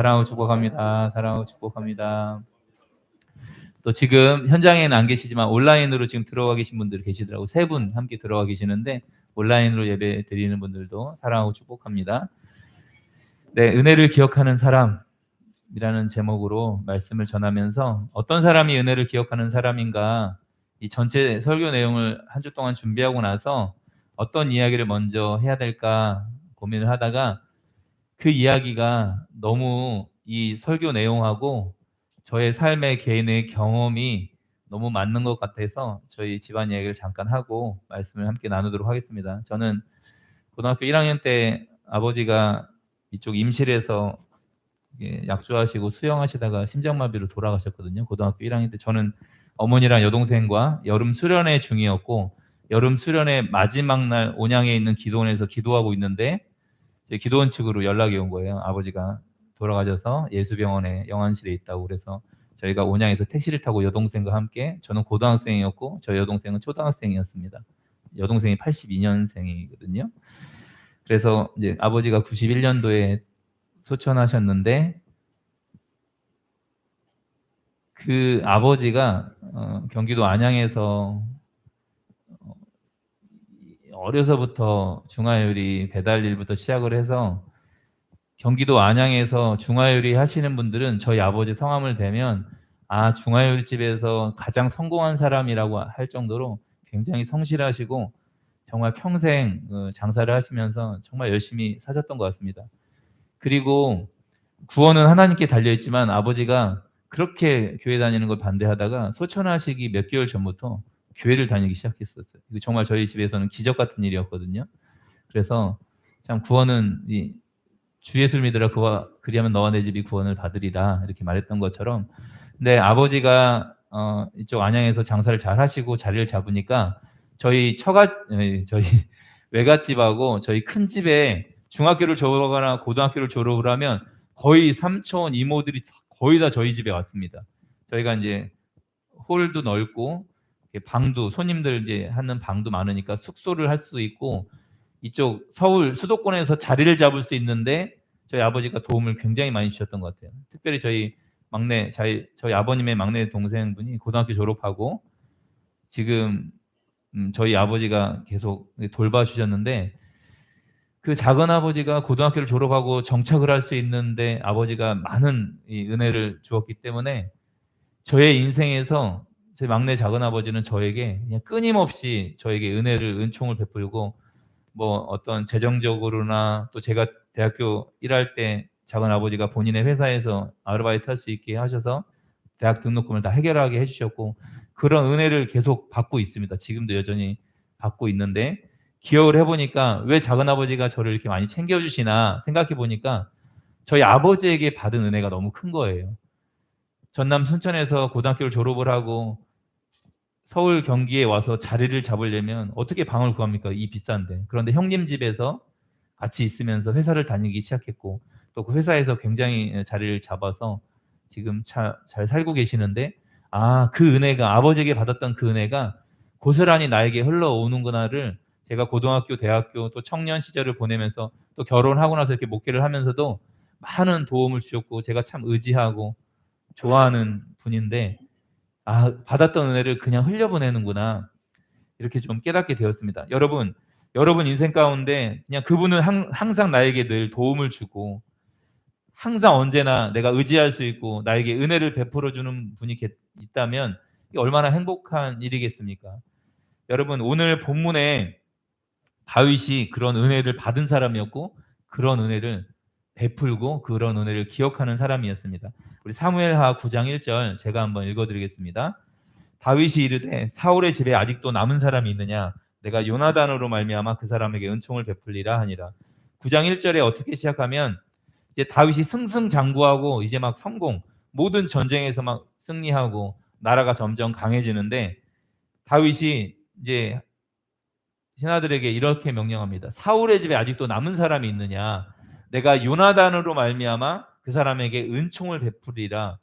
사랑하고 축복합니다. 사랑하고 축복합니다. 또 지금 현장에는 안 계시지만 온라인으로 지금 들어와 계신 분들 계시더라고요. 3분 함께 들어와 계시는데 온라인으로 예배 드리는 분들도 사랑하고 축복합니다. 네, 은혜를 기억하는 사람이라는 제목으로 말씀을 전하면서 어떤 사람이 은혜를 기억하는 사람인가, 이 전체 설교 내용을 한 주 동안 준비하고 나서 어떤 이야기를 먼저 해야 될까 고민을 하다가 그 이야기가 너무 이 설교 내용하고 저의 삶의 개인의 경험이 너무 맞는 것 같아서 저희 집안 이야기를 잠깐 하고 말씀을 함께 나누도록 하겠습니다. 저는 고등학교 1학년 때 아버지가 이쪽 임실에서 약주하시고 수영하시다가 심장마비로 돌아가셨거든요. 고등학교 1학년 때 저는 어머니랑 여동생과 여름 수련회 중이었고, 여름 수련회 마지막 날 온양에 있는 기도원에서 기도하고 있는데 기도원 측으로 연락이 온 거예요. 아버지가 돌아가셔서 예수병원에 영안실에 있다고. 그래서 저희가 온양에서 택시를 타고 여동생과 함께, 저는 고등학생이었고 저희 여동생은 초등학생이었습니다. 여동생이 82년생이거든요. 그래서 이제 아버지가 91년도에 소천하셨는데 그 아버지가 경기도 안양에서 어려서부터 중화요리 배달 일부터 시작을 해서 경기도 안양에서 중화요리 하시는 분들은 저희 아버지 성함을 대면 아, 중화요리집에서 가장 성공한 사람이라고 할 정도로 굉장히 성실하시고 정말 평생 장사를 하시면서 정말 열심히 사셨던 것 같습니다. 그리고 구원은 하나님께 달려있지만 아버지가 그렇게 교회 다니는 걸 반대하다가 소천하시기 몇 개월 전부터 교회를 다니기 시작했었어요. 이거 정말 저희 집에서는 기적 같은 일이었거든요. 그래서 참 구원은 주 예수를 믿으라 그리하면 너와 내 집이 구원을 받으리라 이렇게 말했던 것처럼, 근데 아버지가 이쪽 안양에서 장사를 잘 하시고 자리를 잡으니까 저희 외갓집하고 저희 큰 집에 중학교를 졸업하거나 고등학교를 졸업을 하면 거의 삼촌 이모들이 거의 다 저희 집에 왔습니다. 저희가 이제 홀도 넓고 방도 손님들 이제 하는 방도 많으니까 숙소를 할 수 있고 이쪽 서울 수도권에서 자리를 잡을 수 있는데 저희 아버지가 도움을 굉장히 많이 주셨던 것 같아요. 특별히 저희 아버님의 막내 동생분이 고등학교 졸업하고 지금 저희 아버지가 계속 돌봐주셨는데, 그 작은 아버지가 고등학교를 졸업하고 정착을 할 수 있는데 아버지가 많은 이 은혜를 주었기 때문에 저의 인생에서 제 막내 작은 아버지는 저에게 그냥 끊임없이 저에게 은총을 베풀고, 뭐 어떤 재정적으로나 또 제가 대학교 1할 때 작은 아버지가 본인의 회사에서 아르바이트 할 수 있게 하셔서 대학 등록금을 다 해결하게 해주셨고, 그런 은혜를 계속 받고 있습니다. 지금도 여전히 받고 있는데, 기억을 해보니까 왜 작은 아버지가 저를 이렇게 많이 챙겨주시나 생각해 보니까 저희 아버지에게 받은 은혜가 너무 큰 거예요. 전남 순천에서 고등학교를 졸업을 하고 서울 경기에 와서 자리를 잡으려면 어떻게 방을 구합니까? 이 비싼데. 그런데 형님 집에서 같이 있으면서 회사를 다니기 시작했고 또 그 회사에서 굉장히 자리를 잡아서 지금 잘 살고 계시는데, 그 은혜가, 아버지에게 받았던 그 은혜가 고스란히 나에게 흘러오는구나를 제가 고등학교, 대학교 또 청년 시절을 보내면서 또 결혼하고 나서 이렇게 목회를 하면서도 많은 도움을 주셨고 제가 참 의지하고 좋아하는 분인데, 받았던 은혜를 그냥 흘려보내는구나 이렇게 좀 깨닫게 되었습니다. 여러분 인생 가운데 그냥 그분은 항상 나에게 늘 도움을 주고 항상 언제나 내가 의지할 수 있고 나에게 은혜를 베풀어 주는 분이 있다면 이게 얼마나 행복한 일이겠습니까? 여러분, 오늘 본문에 다윗이 그런 은혜를 받은 사람이었고 그런 은혜를 베풀고 그런 은혜를 기억하는 사람이었습니다. 우리 사무엘하 9장 1절 제가 한번 읽어드리겠습니다. 다윗이 이르되 사울의 집에 아직도 남은 사람이 있느냐? 내가 요나단으로 말미암아 그 사람에게 은총을 베풀리라 하니라. 9장 1절에 어떻게 시작하면 이제 다윗이 승승장구하고 이제 막 성공, 모든 전쟁에서 막 승리하고 나라가 점점 강해지는데 다윗이 이제 신하들에게 이렇게 명령합니다. 사울의 집에 아직도 남은 사람이 있느냐? 내가 요나단으로 말미암아 그 사람에게 은총을 베풀리라.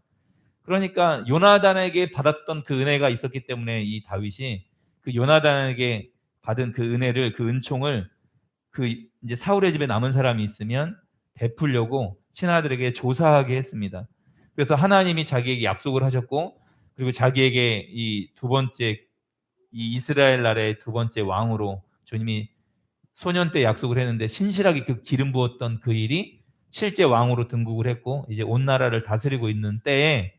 그러니까 요나단에게 받았던 그 은혜가 있었기 때문에 이 다윗이 그 요나단에게 받은 그 은혜를, 그 은총을 그 이제 사울의 집에 남은 사람이 있으면 베풀려고 신하들에게 조사하게 했습니다. 그래서 하나님이 자기에게 약속을 하셨고, 그리고 자기에게 이 두 번째, 이 이스라엘 나라의 두 번째 왕으로 주님이 소년 때 약속을 했는데, 신실하게 그 기름 부었던 그 일이 실제 왕으로 등극을 했고, 이제 온 나라를 다스리고 있는 때에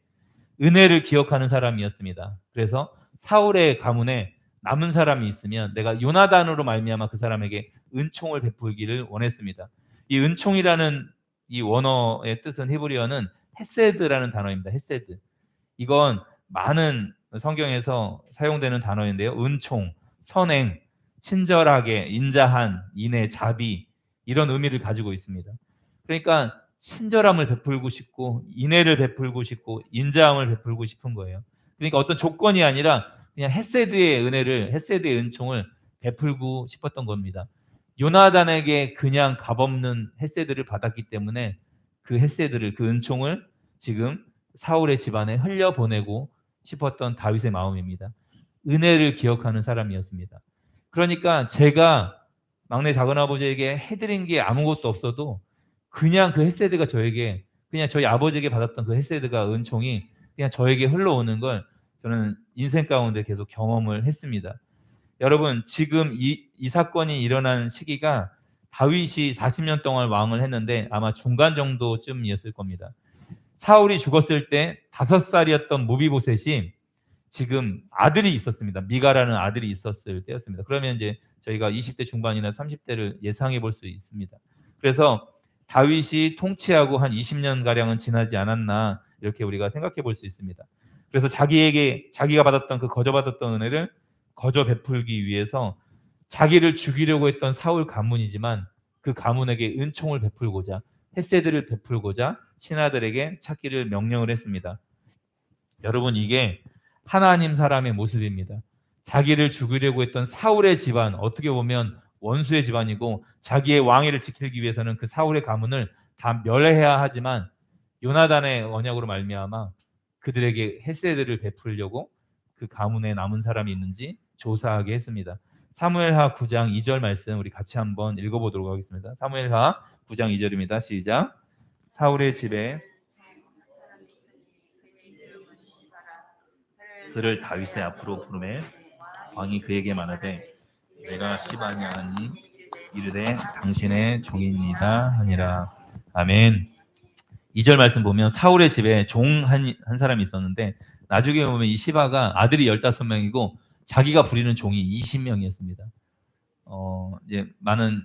은혜를 기억하는 사람이었습니다. 그래서 사울의 가문에 남은 사람이 있으면 내가 요나단으로 말미암아 그 사람에게 은총을 베풀기를 원했습니다. 이 은총이라는 이 원어의 뜻은, 히브리어는 헤세드라는 단어입니다. 헤세드. 이건 많은 성경에서 사용되는 단어인데요. 은총, 선행, 친절하게, 인자한, 인애, 자비, 이런 의미를 가지고 있습니다. 그러니까 친절함을 베풀고 싶고, 인애를 베풀고 싶고, 인자함을 베풀고 싶은 거예요. 그러니까 어떤 조건이 아니라 그냥 헤세드의 은혜를, 헤세드의 은총을 베풀고 싶었던 겁니다. 요나단에게 그냥 값없는 헤세드를 받았기 때문에 그 헤세드를, 그 은총을 지금 사울의 집안에 흘려보내고 싶었던 다윗의 마음입니다. 은혜를 기억하는 사람이었습니다. 그러니까 제가 막내 작은아버지에게 해드린 게 아무것도 없어도 그냥 그 헤세드가 저에게, 그냥 저희 아버지에게 받았던 그 헤세드가, 은총이 그냥 저에게 흘러오는 걸 저는 인생 가운데 계속 경험을 했습니다. 여러분, 지금 이 사건이 일어난 시기가 다윗이 40년 동안 왕을 했는데 아마 중간 정도쯤이었을 겁니다. 사울이 죽었을 때 5살이었던 무비보셋이 지금 아들이 있었습니다. 미가라는 아들이 있었을 때였습니다. 그러면 이제 저희가 20대 중반이나 30대를 예상해 볼 수 있습니다. 그래서 다윗이 통치하고 한 20년 가량은 지나지 않았나, 이렇게 우리가 생각해 볼 수 있습니다. 그래서 자기가 받았던 그 거저 받았던 은혜를 거저 베풀기 위해서 자기를 죽이려고 했던 사울 가문이지만 그 가문에게 은총을 베풀고자, 헤세드를 베풀고자 신하들에게 찾기를 명령을 했습니다. 여러분, 이게 하나님 사람의 모습입니다. 자기를 죽이려고 했던 사울의 집안, 어떻게 보면 원수의 집안이고, 자기의 왕위를 지키기 위해서는 그 사울의 가문을 다 멸해야 하지만 요나단의 언약으로 말미암아 그들에게 헤세드를 베풀려고 그 가문에 남은 사람이 있는지 조사하게 했습니다. 사무엘하 9장 2절 말씀 우리 같이 한번 읽어보도록 하겠습니다. 사무엘하 9장 2절입니다. 시작. 사울의 집에 그를 다윗의 앞으로 부르매 왕이 그에게 말하되 내가 시바냐 하니 이르되 당신의 종이니이다 하니라. 아멘. 2절 말씀 보면 사울의 집에 종 한 사람이 있었는데, 나중에 보면 이 시바가 아들이 15명이고 자기가 부리는 종이 20명이었습니다. 이제 많은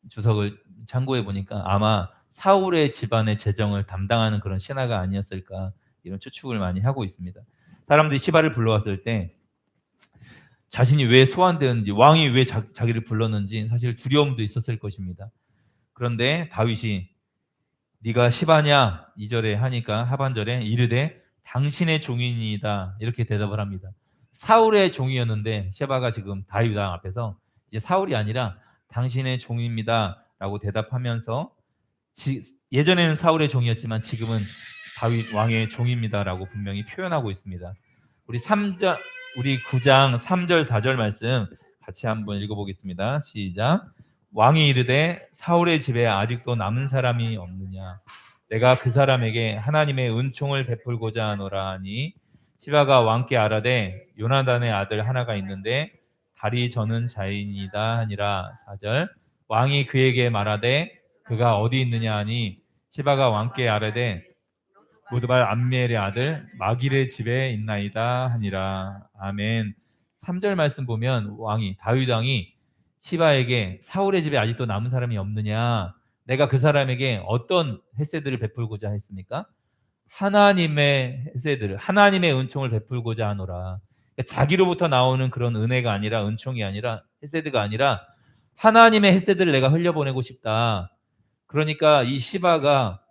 주석을 참고해 보니까 아마 사울의 집안의 재정을 담당하는 그런 신하가 아니었을까, 이런 추측을 많이 하고 있습니다. 사람들이 시바를 불러왔을 때 자신이 왜 소환되었는지, 왕이 왜 자기를 불렀는지 사실 두려움도 있었을 것입니다. 그런데 다윗이 네가 시바냐 2절에 하니까 하반절에 이르되 당신의 종이니이다 이렇게 대답을 합니다. 사울의 종이었는데 시바가 지금 다윗 왕 앞에서 이제 사울이 아니라 당신의 종입니다 라고 대답하면서, 예전에는 사울의 종이었지만 지금은 다윗 왕의 종입니다 라고 분명히 표현하고 있습니다. 우리 9장 3절 4절 말씀 같이 한번 읽어보겠습니다. 시작. 왕이 이르되 사울의 집에 아직도 남은 사람이 없느냐, 내가 그 사람에게 하나님의 은총을 베풀고자 하노라 하니 시바가 왕께 아라되 요나단의 아들 하나가 있는데 다리 저는 자인이다 하니라. 4절. 왕이 그에게 말하되 그가 어디 있느냐 하니 시바가 왕께 아라되 모드발 암미엘의 아들 마길의 집에 있나이다 하니라. 아멘. 3절 말씀 보면 다윗 왕이 시바에게 사울의 집에 아직도 남은 사람이 없느냐, 내가 그 사람에게 어떤 헤세드를 베풀고자 했습니까? 하나님의 헤세드를, 하나님의 은총을 베풀고자 하노라. 그러니까 자기로부터 나오는 그런 은혜가 아니라, 은총이 아니라, 헤세드가 아니라 하나님의 헤세드를 내가 흘려보내고 싶다. 그러니까 이 시바가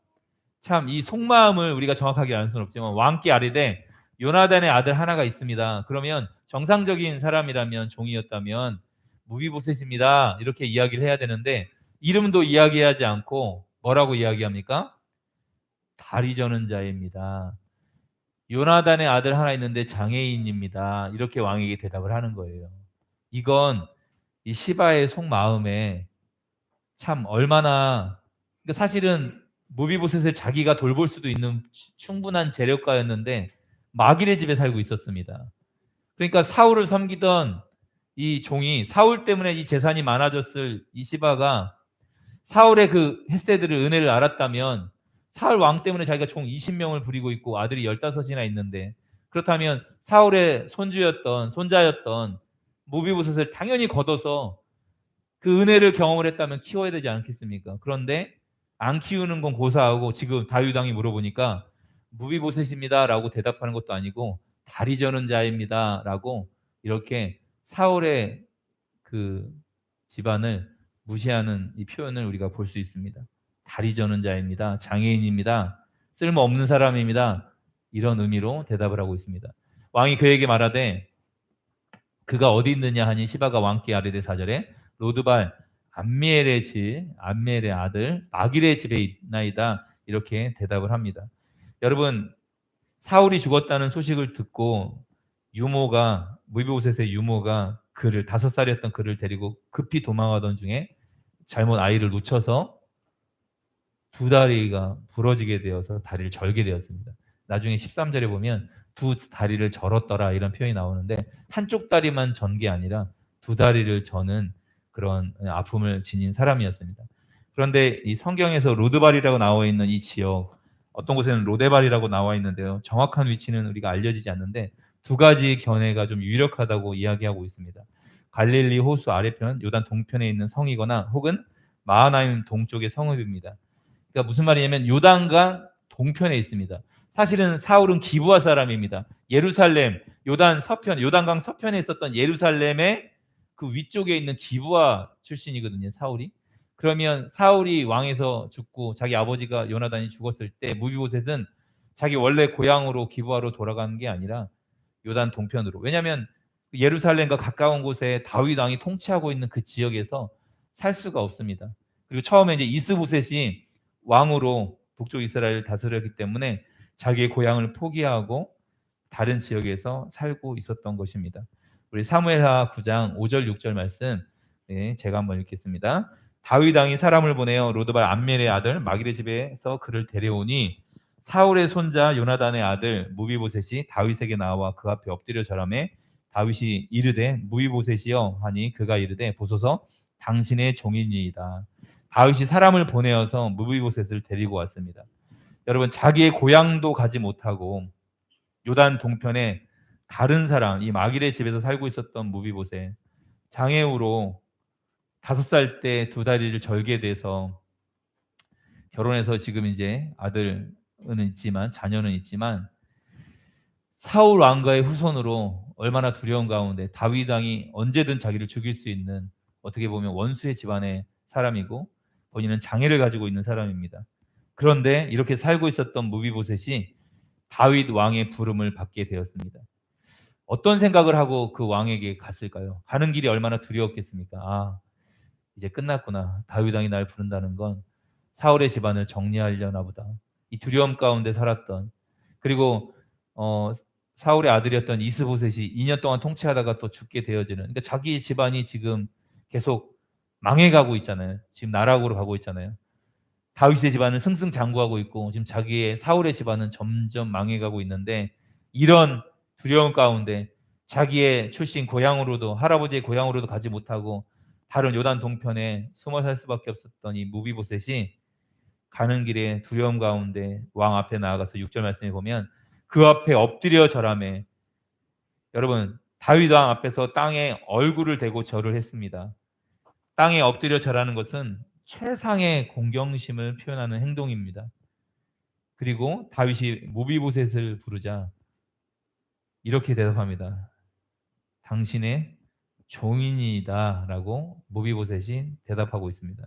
참 이 속마음을 우리가 정확하게 알 수는 없지만, 왕께 아뢰되 요나단의 아들 하나가 있습니다. 그러면 정상적인 사람이라면, 종이었다면 무비보셋입니다 이렇게 이야기를 해야 되는데, 이름도 이야기하지 않고 뭐라고 이야기합니까? 다리 저는 자입니다. 요나단의 아들 하나 있는데 장애인입니다. 이렇게 왕에게 대답을 하는 거예요. 이건 이 시바의 속마음에 참 얼마나, 그러니까 사실은 무비보셋을 자기가 돌볼 수도 있는 충분한 재력가였는데 마길의 집에 살고 있었습니다. 그러니까 사울을 섬기던 이 종이 사울 때문에 이 재산이 많아졌을 이 시바가 사울의 그 헤세드를 은혜를 알았다면 사울 왕 때문에 자기가 총 20명을 부리고 있고 아들이 15이나 있는데 그렇다면 사울의 손자였던 무비보셋을 당연히 걷어서 그 은혜를 경험을 했다면 키워야 되지 않겠습니까? 그런데 안 키우는 건 고사하고 지금 다윗 왕이 물어보니까 무비보셋입니다라고 대답하는 것도 아니고 다리 저는 자입니다라고 이렇게 사울의 그 집안을 무시하는 이 표현을 우리가 볼 수 있습니다. 다리 저는 자입니다. 장애인입니다. 쓸모없는 사람입니다. 이런 의미로 대답을 하고 있습니다. 왕이 그에게 말하되 그가 어디 있느냐 하니 시바가 왕께 아뢰되 4절에 로드발 암미엘의 아들 마길의 집에 있나이다. 이렇게 대답을 합니다. 여러분 사울이 죽었다는 소식을 듣고 무비보셋의 유모가 그를 5살이었던 그를 데리고 급히 도망하던 중에 잘못 아이를 놓쳐서 두 다리가 부러지게 되어서 다리를 절게 되었습니다. 나중에 13절에 보면 두 다리를 절었더라 이런 표현이 나오는데 한쪽 다리만 전 게 아니라 두 다리를 저는 그런 아픔을 지닌 사람이었습니다. 그런데 이 성경에서 로드발이라고 나와 있는 이 지역 어떤 곳에는 로데발이라고 나와 있는데요. 정확한 위치는 우리가 알려지지 않는데 두 가지 견해가 좀 유력하다고 이야기하고 있습니다. 갈릴리 호수 아래편 요단 동편에 있는 성이거나 혹은 마하나임 동쪽의 성읍입니다. 그러니까 무슨 말이냐면 요단강 동편에 있습니다. 사실은 사울은 기브아 사람입니다. 예루살렘 요단강 서편에 있었던 예루살렘의 그 위쪽에 있는 기브아 출신이거든요. 사울이. 그러면 사울이 왕에서 죽고 자기 아버지가 요나단이 죽었을 때 무비보셋은 자기 원래 고향으로 기브아로 돌아가는 게 아니라 요단 동편으로. 왜냐하면 예루살렘과 가까운 곳에 다윗 왕이 통치하고 있는 그 지역에서 살 수가 없습니다. 그리고 처음에 이제 이스보셋이 왕으로 북쪽 이스라엘을 다스렸기 때문에 자기의 고향을 포기하고 다른 지역에서 살고 있었던 것입니다. 우리 사무엘하 9장 5절 6절 말씀 제가 한번 읽겠습니다. 다윗 왕이 사람을 보내어 로드발 암멜의 아들 마길의 집에서 그를 데려오니 사울의 손자 요나단의 아들 무비보셋이 다윗에게 나와 그 앞에 엎드려 절하매 다윗이 이르되 무비보셋이여 하니 그가 이르되 보소서 당신의 종이니이다. 다윗이 사람을 보내어서 무비보셋을 데리고 왔습니다. 여러분 자기의 고향도 가지 못하고 요단 동편에 다른 사람 이 마길의 집에서 살고 있었던 무비보셋 장애우로 5살 때 두 다리를 절게 돼서 결혼해서 지금 이제 아들은 있지만 자녀는 있지만 사울 왕가의 후손으로 얼마나 두려운 가운데 다윗 왕이 언제든 자기를 죽일 수 있는 어떻게 보면 원수의 집안의 사람이고 본인은 장애를 가지고 있는 사람입니다. 그런데 이렇게 살고 있었던 무비보셋이 다윗 왕의 부름을 받게 되었습니다. 어떤 생각을 하고 그 왕에게 갔을까요? 가는 길이 얼마나 두려웠겠습니까? 아, 이제 끝났구나. 다윗 왕이 날 부른다는 건 사울의 집안을 정리하려나 보다. 이 두려움 가운데 살았던 그리고 사울의 아들이었던 이스보셋이 2년 동안 통치하다가 또 죽게 되어지는 그러니까 자기 집안이 지금 계속 망해가고 있잖아요. 지금 나락으로 가고 있잖아요. 다윗의 집안은 승승장구하고 있고 지금 자기의 사울의 집안은 점점 망해가고 있는데 이런 두려움 가운데 자기의 출신 고향으로도 할아버지의 고향으로도 가지 못하고 다른 요단 동편에 숨어 살 수밖에 없었던 이 무비보셋이 가는 길에 두려움 가운데 왕 앞에 나아가서 6절 말씀에 보면 그 앞에 엎드려 절하매 여러분 다윗 왕 앞에서 땅에 얼굴을 대고 절을 했습니다. 땅에 엎드려 절하는 것은 최상의 공경심을 표현하는 행동입니다. 그리고 다윗이 무비보셋을 부르자 이렇게 대답합니다. 당신의 종인이다 라고 무비보셋이 대답하고 있습니다.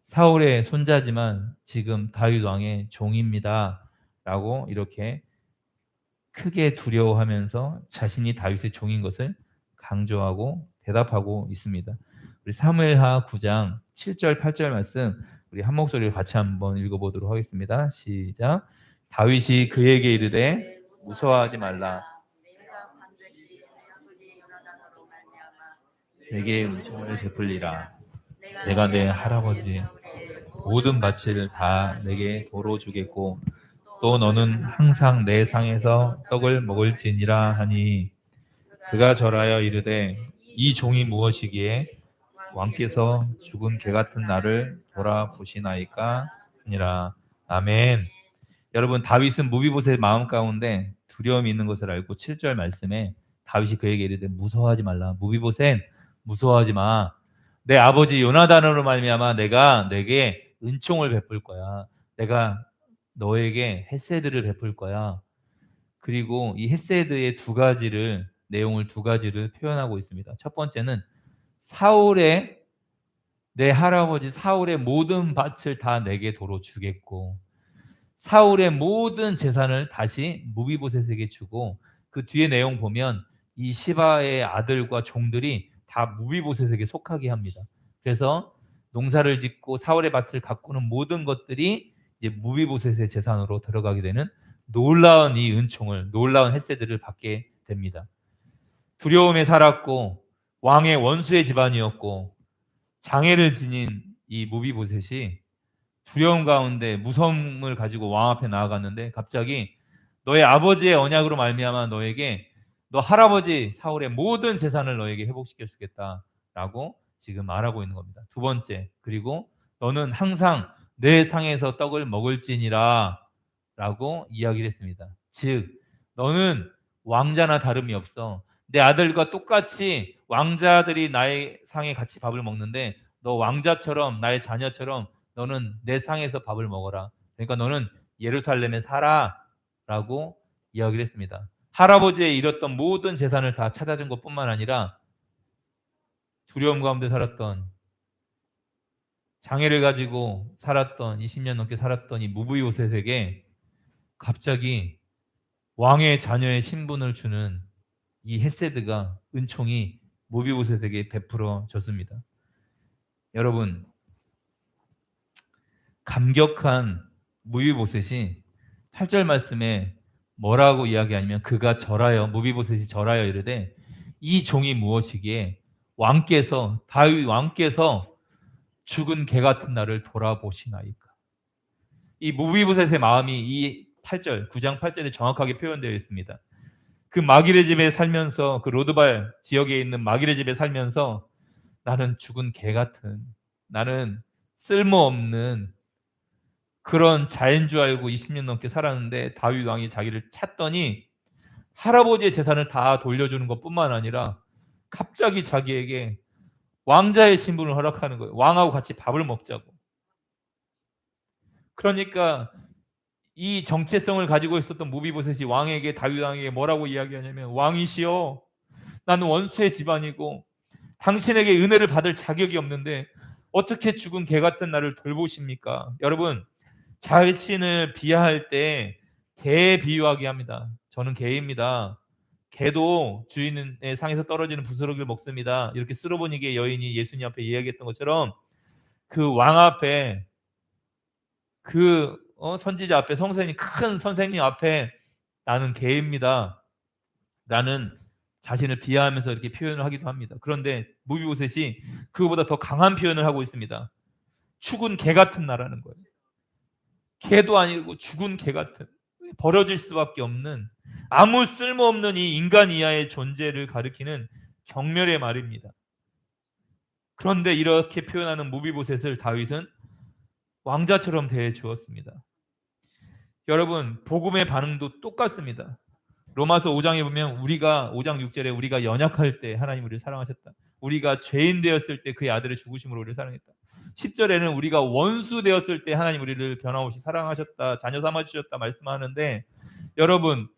사울의 손자지만 지금 다윗 왕의 종입니다 라고 이렇게 크게 두려워하면서 자신이 다윗의 종인 것을 강조하고 대답하고 있습니다. 우리 사무엘하 9장 7절 8절 말씀 우리 한 목소리로 같이 한번 읽어보도록 하겠습니다. 시작. 다윗이 그에게 이르되 무서워하지 말라. 내게 은총을 베풀리라. 내가 내 할아버지 모든 밭을 다 내게 도로 주겠고 또 너는 항상 내 상에서 떡을 먹을지니라 하니 그가 절하여 이르되 이 종이 무엇이기에 왕께서 죽은 개 같은 나를 돌아보시나이까 하니라. 아멘. 여러분, 다윗은 무비보셋의 마음 가운데 두려움이 있는 것을 알고 7절 말씀에 다윗이 그에게 이르되 무서워하지 말라. 무비보셋 무서워하지 마. 내 아버지 요나단으로 말미암아 내가 내게 은총을 베풀 거야. 내가 너에게 헤세드를 베풀 거야. 그리고 이 헤세드의 내용을 두 가지를 표현하고 있습니다. 첫 번째는 사울의 내 할아버지 사울의 모든 밭을 다 내게 도로 주겠고 사울의 모든 재산을 다시 무비보셋에게 주고 그 뒤에 내용 보면 이 시바의 아들과 종들이 다 무비보셋에게 속하게 합니다. 그래서 농사를 짓고 사울의 밭을 가꾸는 모든 것들이 이제 무비보셋의 재산으로 들어가게 되는 놀라운 이 은총을 놀라운 헷세들을 받게 됩니다. 두려움에 살았고 왕의 원수의 집안이었고 장애를 지닌 이 무비보셋이 두려움 가운데 무서움을 가지고 왕 앞에 나아갔는데 갑자기 너의 아버지의 언약으로 말미암아 너에게 너 할아버지 사울의 모든 재산을 너에게 회복시켜 주겠다라고 지금 말하고 있는 겁니다. 두 번째, 그리고 너는 항상 내 상에서 떡을 먹을지니라 라고 이야기를 했습니다. 즉 너는 왕자나 다름이 없어. 내 아들과 똑같이 왕자들이 나의 상에 같이 밥을 먹는데 너 왕자처럼 나의 자녀처럼 너는 내 상에서 밥을 먹어라. 그러니까 너는 예루살렘에 살아라고 이야기를 했습니다. 할아버지의 잃었던 모든 재산을 다 찾아준 것뿐만 아니라 두려움 가운데 살았던 장애를 가지고 살았던 20년 넘게 살았던 이 무브이오셋에게 갑자기 왕의 자녀의 신분을 주는 이 헤세드가 은총이 무비보셋에게 베풀어졌습니다. 여러분 감격한 무비보셋이 8절 말씀에 뭐라고 이야기하냐면 그가 절하여 무비보셋이 절하여 이르되 이 종이 무엇이기에 다윗 왕께서 죽은 개 같은 나를 돌아보시나이까. 이 무비보셋의 마음이 이 8절 9장 8절에 정확하게 표현되어 있습니다. 그 마길의 집에 살면서 그 로드발 지역에 있는 마길의 집에 살면서 나는 죽은 개 같은 나는 쓸모없는 그런 자인 줄 알고 20년 넘게 살았는데 다윗 왕이 자기를 찾더니 할아버지의 재산을 다 돌려주는 것뿐만 아니라 갑자기 자기에게 왕자의 신분을 허락하는 거예요. 왕하고 같이 밥을 먹자고. 그러니까 이 정체성을 가지고 있었던 무비보셋이 왕에게 다윗 왕에게 뭐라고 이야기하냐면 왕이시여 나는 원수의 집안이고 당신에게 은혜를 받을 자격이 없는데 어떻게 죽은 개 같은 나를 돌보십니까? 여러분 자신을 비하할 때 개에 비유하게 합니다. 저는 개입니다. 개도 주인의 상에서 떨어지는 부스러기를 먹습니다. 이렇게 스로보니게 여인이 예수님 앞에 이야기했던 것처럼 그 왕 앞에 그 선지자 앞에 큰 선생님 앞에 나는 개입니다. 나는 자신을 비하하면서 이렇게 표현을 하기도 합니다. 그런데 무비보셋이 그거보다 더 강한 표현을 하고 있습니다. 죽은 개 같은 나라는 거예요. 개도 아니고 죽은 개 같은 버려질 수밖에 없는 아무 쓸모없는 이 인간 이하의 존재를 가리키는 경멸의 말입니다. 그런데 이렇게 표현하는 무비보셋을 다윗은 왕자처럼 대해 주었습니다. 여러분 복음의 반응도 똑같습니다. 로마서 5장에 보면 우리가 5장 6절에 우리가 연약할 때 하나님 우리를 사랑하셨다. 우리가 죄인 되었을 때 그의 아들의 죽으심으로 우리를 사랑했다. 10절에는 우리가 원수 되었을 때 하나님 우리를 변함없이 사랑하셨다. 자녀 삼아 주셨다 말씀하는데 여러분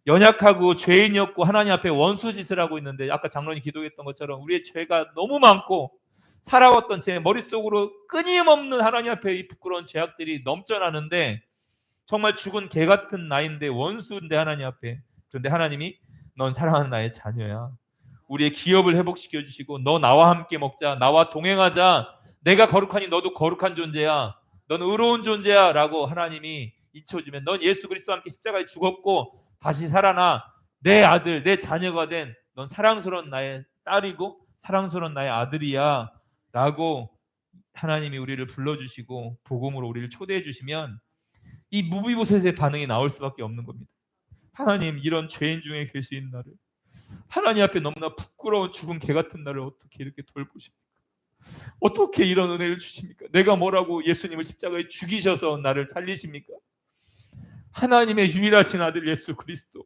연약하고 죄인이었고 하나님 앞에 원수 짓을 하고 있는데 아까 장로님 기도했던 것처럼 우리의 죄가 너무 많고 살아왔던 제 머릿속으로 끊임없는 하나님 앞에 이 부끄러운 죄악들이 넘쳐나는데 정말 죽은 개 같은 나인데 원수인데 하나님 앞에 그런데 하나님이 넌 사랑하는 나의 자녀야. 우리의 기업을 회복시켜 주시고 너 나와 함께 먹자. 나와 동행하자. 내가 거룩하니 너도 거룩한 존재야. 넌 의로운 존재야 라고 하나님이 잊혀주면 넌 예수 그리스도와 함께 십자가에 죽었고 다시 살아나 내 아들 내 자녀가 된 넌 사랑스러운 나의 딸이고 사랑스러운 나의 아들이야 라고 하나님이 우리를 불러주시고 복음으로 우리를 초대해 주시면 이 무비보셋의 반응이 나올 수밖에 없는 겁니다. 하나님, 이런 죄인 중에 계신 나를, 하나님 앞에 너무나 부끄러운 죽은 개 같은 나를 어떻게 이렇게 돌보십니까? 어떻게 이런 은혜를 주십니까? 내가 뭐라고 예수님을 십자가에 죽이셔서 나를 살리십니까? 하나님의 유일하신 아들 예수 그리스도,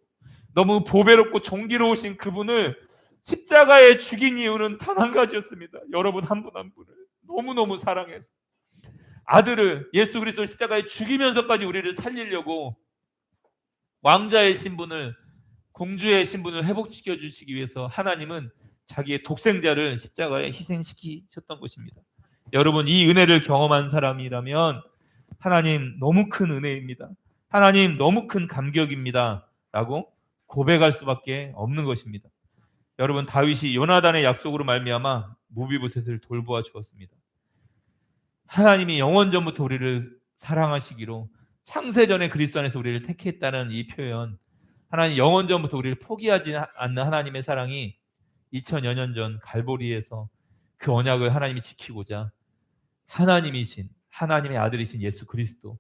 너무 보배롭고 존귀로우신 그분을 십자가에 죽인 이유는 단 한 가지였습니다. 여러분 한 분 한 분을 너무너무 사랑해서 아들을, 예수 그리스도를 십자가에 죽이면서까지 우리를 살리려고 왕자의 신분을, 공주의 신분을 회복시켜 주시기 위해서 하나님은 자기의 독생자를 십자가에 희생시키셨던 것입니다. 여러분, 이 은혜를 경험한 사람이라면 하나님 너무 큰 은혜입니다, 하나님 너무 큰 감격입니다 라고 고백할 수밖에 없는 것입니다. 여러분, 다윗이 요나단의 약속으로 말미암아 무비보셋을 돌보아 주었습니다. 하나님이 영원전부터 우리를 사랑하시기로 창세전에 그리스도 안에서 우리를 택했다는 이 표현, 하나님 영원전부터 우리를 포기하지 않는 하나님의 사랑이 2000여 년 전 갈보리에서 그 언약을 하나님이 지키고자 하나님이신, 하나님의 아들이신 예수 그리스도,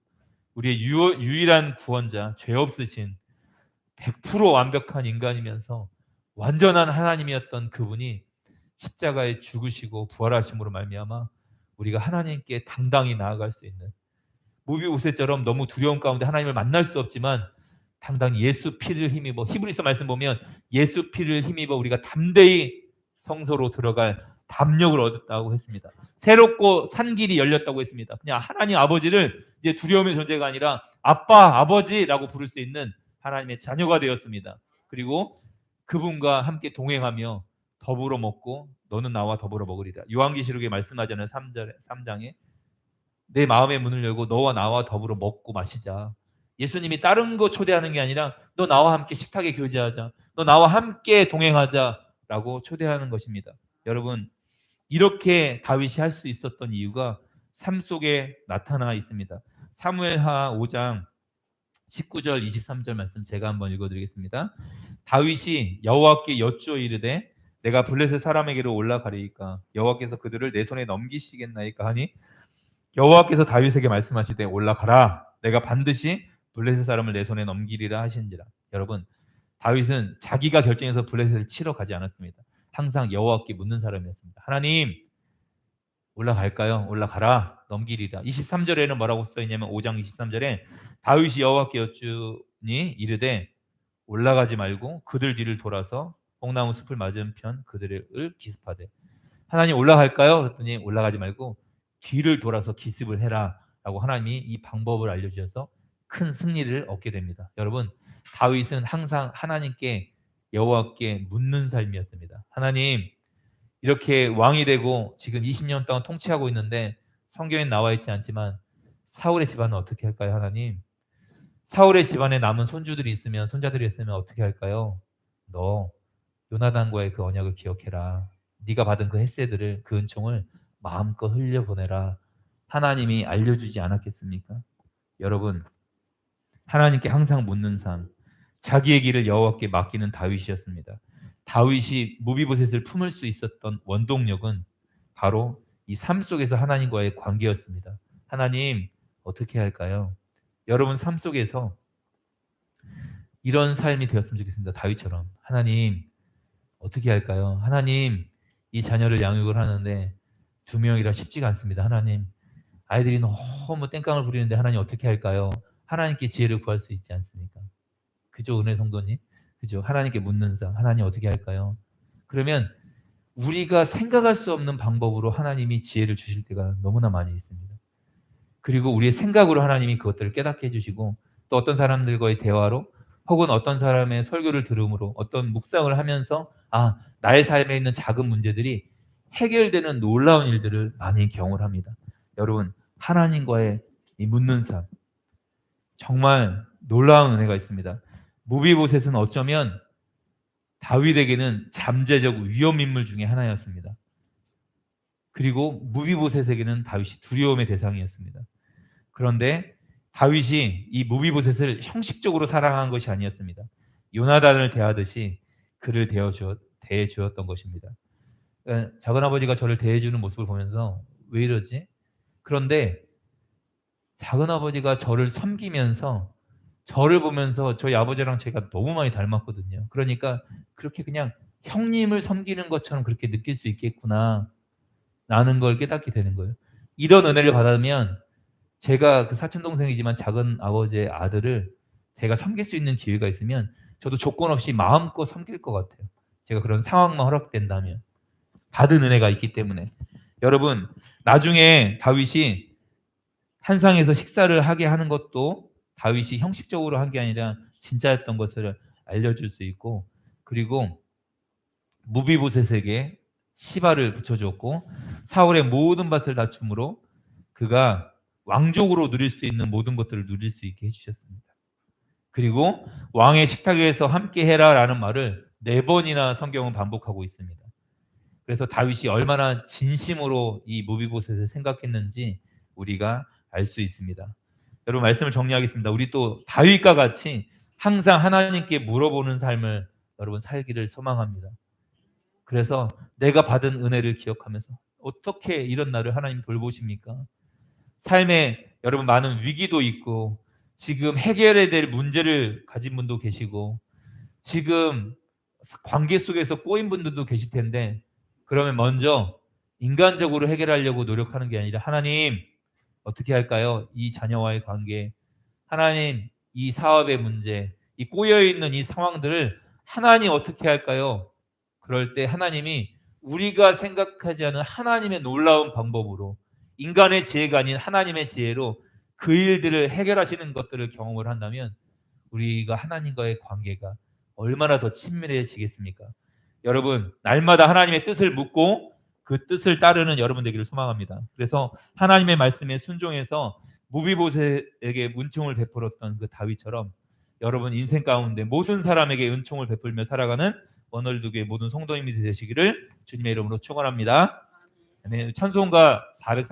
우리의 유일한 구원자, 죄 없으신 100% 완벽한 인간이면서 완전한 하나님이었던 그분이 십자가에 죽으시고 부활하심으로 말미암아 우리가 하나님께 당당히 나아갈 수 있는, 무비보셋처럼 너무 두려움 가운데 하나님을 만날 수 없지만 당당히 예수 피를 힘입어, 히브리서 말씀 보면 예수 피를 힘입어 우리가 담대히 성소로 들어갈 담력을 얻었다고 했습니다. 새롭고 산 길이 열렸다고 했습니다. 그냥 하나님 아버지를 이제 두려움의 존재가 아니라 아빠, 아버지라고 부를 수 있는 하나님의 자녀가 되었습니다. 그리고 그분과 함께 동행하며 더불어 먹고 너는 나와 더불어 먹으리라. 요한계시록에 말씀하잖아요. 3장에 내 마음의 문을 열고 너와 나와 더불어 먹고 마시자. 예수님이 다른 거 초대하는 게 아니라 너 나와 함께 식탁에 교제하자, 너 나와 함께 동행하자라고 초대하는 것입니다. 여러분, 이렇게 다윗이 할 수 있었던 이유가 삶 속에 나타나 있습니다. 사무엘하 5장 19절 23절 말씀 제가 한번 읽어드리겠습니다. 다윗이 여호와께 여쭈어 이르되 내가 블레셋 사람에게로 올라가리이까 여호와께서 그들을 내 손에 넘기시겠나이까 하니 여호와께서 다윗에게 말씀하시되 올라가라, 내가 반드시 블레셋 사람을 내 손에 넘기리라 하신지라. 여러분, 다윗은 자기가 결정해서 블레셋을 치러 가지 않았습니다. 항상 여호와께 묻는 사람이었습니다. 하나님, 올라갈까요? 올라가라, 넘기리라. 23절에는 뭐라고 써있냐면 5장 23절에 다윗이 여호와께 여쭈니 이르되 올라가지 말고 그들 뒤를 돌아서 뽕나무 숲을 맞은편 그들을 기습하되. 하나님, 올라갈까요? 그랬더니 올라가지 말고 뒤를 돌아서 기습을 해라 라고 하나님이 이 방법을 알려주셔서 큰 승리를 얻게 됩니다. 여러분, 다윗은 항상 하나님께, 여호와께 묻는 삶이었습니다. 하나님, 이렇게 왕이 되고 지금 20년 동안 통치하고 있는데 성경에 나와 있지 않지만 사울의 집안은 어떻게 할까요? 하나님, 사울의 집안에 남은 손주들이 있으면, 손자들이 있으면 어떻게 할까요? 너 요나단과의 그 언약을 기억해라. 네가 받은 그 헷세들을, 그 은총을 마음껏 흘려보내라. 하나님이 알려주지 않았겠습니까? 여러분, 하나님께 항상 묻는 삶, 자기의 길을 여호와께 맡기는 다윗이었습니다. 다윗이 무비보셋을 품을 수 있었던 원동력은 바로 이 삶 속에서 하나님과의 관계였습니다. 하나님, 어떻게 할까요? 여러분 삶 속에서 이런 삶이 되었으면 좋겠습니다. 다윗처럼. 하나님, 어떻게 할까요? 하나님, 이 자녀를 양육을 하는데 2명이라 쉽지가 않습니다. 하나님, 아이들이 너무 땡깡을 부리는데 하나님 어떻게 할까요? 하나님께 지혜를 구할 수 있지 않습니까? 그죠, 은혜 성도님? 그죠? 하나님께 묻는 삶, 하나님 어떻게 할까요? 그러면 우리가 생각할 수 없는 방법으로 하나님이 지혜를 주실 때가 너무나 많이 있습니다. 그리고 우리의 생각으로 하나님이 그것들을 깨닫게 해주시고, 또 어떤 사람들과의 대화로, 혹은 어떤 사람의 설교를 들음으로, 어떤 묵상을 하면서 나의 삶에 있는 작은 문제들이 해결되는 놀라운 일들을 많이 경험을 합니다. 여러분, 하나님과의 이 묻는 삶, 정말 놀라운 은혜가 있습니다. 무비보셋은 어쩌면 다윗에게는 잠재적 위험 인물 중에 하나였습니다. 그리고 무비보셋에게는 다윗이 두려움의 대상이었습니다. 그런데 다윗이 이 무비보셋을 형식적으로 사랑한 것이 아니었습니다. 요나단을 대하듯이 그를 대해주었던 것입니다. 그러니까 작은아버지가 저를 대해주는 모습을 보면서 왜 이러지? 그런데 작은아버지가 저를 섬기면서 저를 보면서 저희 아버지랑 제가 너무 많이 닮았거든요. 그러니까 그렇게 그냥 형님을 섬기는 것처럼 그렇게 느낄 수 있겠구나 라는 걸 깨닫게 되는 거예요. 이런 은혜를 받으면 제가 그 사촌동생이지만 작은아버지의 아들을 제가 섬길 수 있는 기회가 있으면 저도 조건 없이 마음껏 섬길 것 같아요. 제가 그런 상황만 허락된다면. 받은 은혜가 있기 때문에. 여러분, 나중에 다윗이 한상에서 식사를 하게 하는 것도 다윗이 형식적으로 한 게 아니라 진짜였던 것을 알려줄 수 있고, 그리고 무비보셋에게 시바를 붙여줬고 사울의 모든 밭을 다 줌으로 그가 왕족으로 누릴 수 있는 모든 것들을 누릴 수 있게 해주셨습니다. 그리고 왕의 식탁에서 함께 해라라는 말을 4번이나 성경은 반복하고 있습니다. 그래서 다윗이 얼마나 진심으로 이 무비보셋을 생각했는지 우리가 알 수 있습니다. 여러분, 말씀을 정리하겠습니다. 우리 또 다윗과 같이 항상 하나님께 물어보는 삶을 여러분 살기를 소망합니다. 그래서 내가 받은 은혜를 기억하면서 어떻게 이런 나를 하나님 돌보십니까? 삶에 여러분 많은 위기도 있고 지금 해결해야 될 문제를 가진 분도 계시고 지금 관계 속에서 꼬인 분들도 계실 텐데, 그러면 먼저 인간적으로 해결하려고 노력하는 게 아니라 하나님 어떻게 할까요? 이 자녀와의 관계, 하나님 이 사업의 문제, 이 꼬여있는 이 상황들을 하나님 어떻게 할까요? 그럴 때 하나님이 우리가 생각하지 않은 하나님의 놀라운 방법으로 인간의 지혜가 아닌 하나님의 지혜로 그 일들을 해결하시는 것들을 경험을 한다면 우리가 하나님과의 관계가 얼마나 더 친밀해지겠습니까? 여러분, 날마다 하나님의 뜻을 묻고 그 뜻을 따르는 여러분 되기를 소망합니다. 그래서 하나님의 말씀에 순종해서 무비보셋에게 은총을 베풀었던 그 다윗처럼 여러분 인생 가운데 모든 사람에게 은총을 베풀며 살아가는 원월두교의 모든 성도님이 되시기를 주님의 이름으로 축원합니다. 찬송가 430